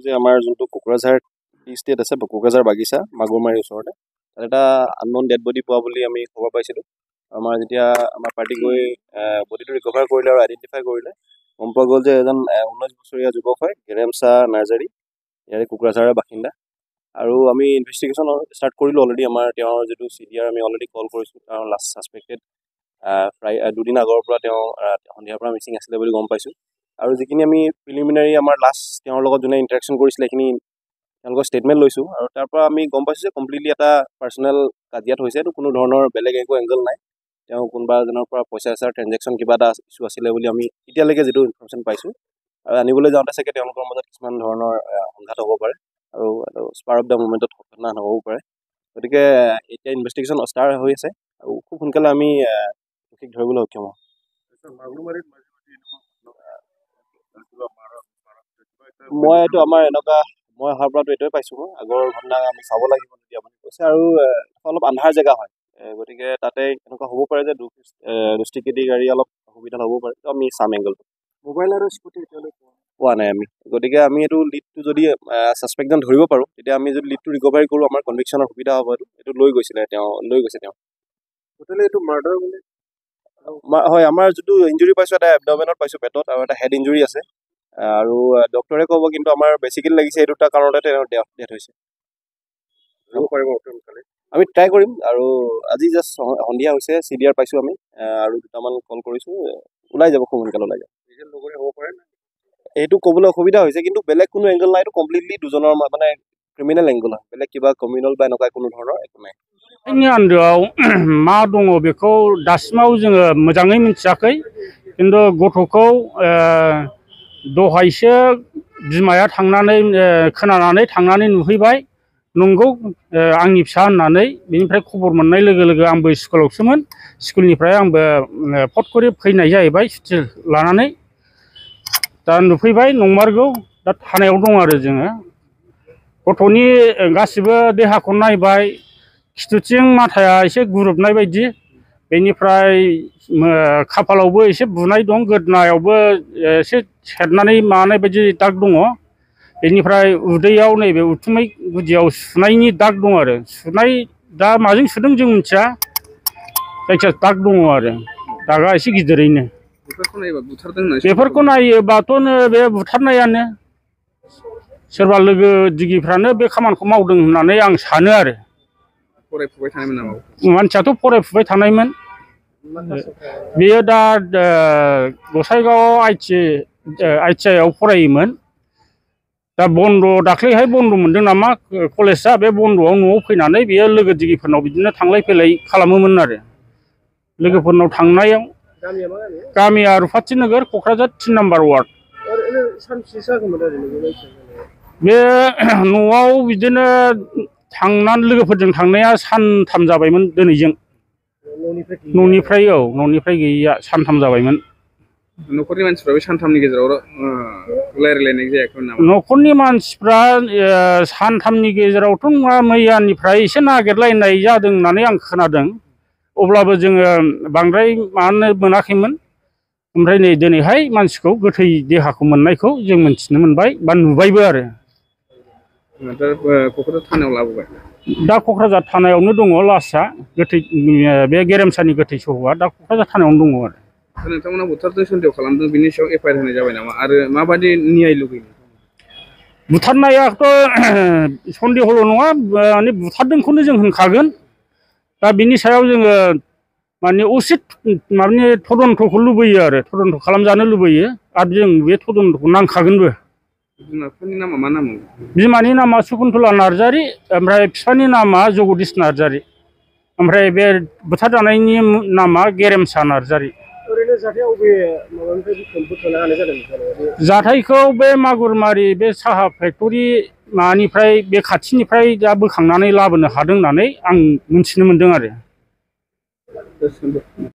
যে আমাৰ যোনটো কোকৰাঝাৰ টি ষ্টেট আছে কোকৰাঝাৰ বাগিচা মাগুৰমাৰীৰ ওচৰতে তাত এটা আনন'ন ডেড বডি পোৱা বুলি আমি খবৰ পাইছিলোঁ। আমাৰ যেতিয়া আমাৰ পাৰ্টি গৈ বডিটো ৰিকভাৰ কৰিলে আৰু আইডেণ্টিফাই কৰিলে গম পোৱা গ'ল যে এজন 19 বছৰীয়া যুৱক হয় গেৰেমচা নাৰ্জাৰী ইয়াৰে কোকৰাঝাৰৰ বাসিন্দা। আৰু আমি ইনভেষ্টিগেশ্যন ষ্টাৰ্ট কৰিলোঁ অলৰেডি। আমাৰ তেওঁৰ যিটো CDR আমি অলৰেডি কল কৰিছোঁ। তেওঁৰ লাষ্ট ছাছপেক্টেড প্ৰায় 2 দিন আগৰ পৰা তেওঁ সন্ধিয়াৰ পৰা মিচিং আছিলে বুলি গম পাইছোঁ। আৰু যিখিনি আমি প্ৰিলিমিনাৰী আমাৰ লাষ্ট তেওঁৰ লগত যোনে ইণ্টাৰেকশ্যন কৰিছিলে সেইখিনি তেওঁলোকৰ ষ্টেটমেণ্ট লৈছোঁ। আৰু তাৰ পৰা আমি গম পাইছোঁ যে কমপ্লিটলি এটা পাৰ্চনেল কাজিয়াত হৈছে। এইটো কোনো ধৰণৰ বেলেগ একো এংগল নাই। তেওঁ কোনোবা এজনৰ পৰা পইচা ট্ৰেঞ্জেকশ্যন কিবা এটা ইছ্যু আছিলে বুলি আমি এতিয়ালৈকে যিটো ইনফৰ্মেশ্যন পাইছোঁ। আৰু আনিবলৈ যাওঁতে চাগে তেওঁলোকৰ মাজত কিছুমান ধৰণৰ সংঘাত হ'ব পাৰে আৰু স্পাৰ অফ দ্য মুভমেণ্টত ঘটনা নহ'বও পাৰে। গতিকে এতিয়া ইনভেষ্টিগেশ্যন ষ্টাৰ্ট হৈ আছে আৰু খুব সোনকালে আমি ঠিক ধৰিবলৈ সক্ষম হ'ম। মই এইটো আমাৰ মই অহাৰ পৰাটো এইটোৱে পাইছোঁ। মই আগৰ ঘটনা আমি চাব লাগিব যদি আপুনি কৈছে। আৰু অলপ আন্ধাৰ জেগা হয়, গতিকে তাতে এনেকুৱা হ'ব পাৰে যে দুষ্টিকেদি গাড়ী অলপ অসুবিধা হ'ব পাৰে। আমি চাম এংগলটো। মোবাইল আৰু স্কুটি এতিয়ালৈকে পোৱা নাই আমি। গতিকে আমি এইটো লিডটো যদি ছাছপেক্টজন ধৰিব পাৰোঁ তেতিয়া আমি যদি লিডটো ৰিকভাৰী কৰোঁ আমাৰ কনভিকশ্যনৰ সুবিধা হ'ব। এইটো লৈ গৈছে তেওঁ। টোটেলি এইটো মাৰ্ডাৰ বুলি হয়। আমাৰ যিটো ইঞ্জুৰি পাইছোঁ এটা এবডমেনত পাইছোঁ, পেটত, আৰু এটা হেড ইঞ্জুৰি আছে। আৰু ডক্টৰে ক'ব কিন্তু আমাৰ বেছিকেলি লাগিছে এই দুটা কাৰণতে তেওঁৰ ডেথ হৈছে। আমি ট্ৰাই কৰিম। আৰু আজি জাষ্ট সন্ধিয়া হৈছে, CDR পাইছোঁ আমি আৰু 2টামান কল কৰিছোঁ। ওলাই যাব, খুব সোনকালে ওলাই যাব। এইটো ক'বলৈ অসুবিধা হৈছে, কিন্তু বেলেগ কোনো এংগল নাই। এইটো কমপ্লিটলি দুজনৰ মানে ক্ৰিমিনেল এংগল হয়। বেলেগ কিবা কমিউনেল বা এনেকুৱা কোনো ধৰণৰ একো নাই। नि आन्दोआव मा दङ बेखौ दासिमाव जोङो मोजाङै मिथियाखै। खिन्थु गथ'खौ दहायसो बिमाया थांनानै खोनानानै थांनानै नुहैबाय। नंगौ आंनि फिसा होननानै बेनिफ्राय खबर मोननाय लोगो लोगो आंबो स्कुलावसोमोन। स्कुलनिफ्राय आंबो फटकरि फैनाय जाहैबाय सुथि लानानै। दा नुफैबाय नंमारगौ। दा थानायाव दं आरो जोङो। गथ'नि गासिबो देहाखौ नायबाय। खिथुथिं माथाया एसे गुरुबनाय बायदि, बेनिफ्राय खाफालावबो एसे बुनाय दं, गोदनायावबो एसे सेरनानै मानाय बायदि दाग दङ। बेनिफ्राय उदैयाव नैबे उथुमै गुदियाव सुनायनि दाग दं आरो। सुनाय दा माजों सुदों जों मिथिया, जायखिया दाग दङ आरो। दागआ एसे गिदिरैनो। बेफोरखौ नायोबाथ' बे बुथारनायानो। सोरबा लोगो दिगिफ्रानो बे खामानिखौ मावदों होननानै आं सानो आरो। फरायफुबाय थानायमोन नामा? मानसियाथ' फरायफुबाय थानायमोन। बेयो दा गसाइगाव ITI आव फरायोमोन। दा बन्द दाख्लैहाय बन्द मोनदों नामा कलेजआ। बे बन्द'आव न'आव फैनानै बेयो लोगो दिगिफोरनाव बिदिनो थांलाय फैलाय खालामोमोन आरो। लोगोफोरनाव थांनायाव गामिया रुपाथि नोगोर, क'क्राझार 3 नाम्बार वार्ड। बे न'आव बिदिनो थांनानै लोगोफोरजों थांनाया सानथाम जाबायमोन दिनैजों। न'निफ्राय गैयैया सानथाम जाबायमोन। न'खरनि मानसिफ्रा बे सानथामनि गेजेराव रायज्लायनाय जायाखैमोन नामा? न'खरनि मानसिफ्रा सानथामनि गेजेरावथ' नङा, मैयानिफ्राय एसे नागिरलायनाय जादों होननानै आं खोनादों। अब्लाबो जोङो बांद्राय मानो मोनाखैमोन। ओमफ्राय नै दिनैहाय मानसिखौ गोथै देहाखौ मोननायखौ जों मिथिनो मोनबाय बा नुबायबो आरो। क'क्राझार थानायाव लाबोबाय। दा क'क्राझार थानायावनो दङ लासआ। गोथै बे गेरेमसानि गोथै सहआ दा क'क्राझार थानायावनो दङ आरो। नोंथांमोना बुथारदों सन्देह खालामदों, बिनि सायाव FIR होनाय जाबाय नामा? आरो माबायदि न्याय लुबैयो? बुथारनायाथ' सन्देहल' नङा, माने बुथारदोंखौनो जों होनखागोन। दा बिनि सायाव जोङो माने उसित माने तदन्तखौ लुबैयो आरो। तदन्त खालामजानो लुबैयो आरो जों बे तदन्तखौ नांखागोनबो। बिमाफोरनि नामा मा नाम? बिमानि नामा सुकुन्तला नार्जारी, ओमफ्राय बिफानि नामा जगदीश नार्जारी, ओमफ्राय बे बुथारजानायनि नामा गेरेमसा नार्जारी। ओरैनो जाथाया बबे माबानिफ्राय बोखांनो हानाय जादों? जाथायखौ बे मागुरमारि बे साहा फेक्टरि माबानिफ्राय बे खाथिनिफ्राय दा बोखांनानै लाबोनो हादों होननानै आं मिथिनो मोन्दों आरो।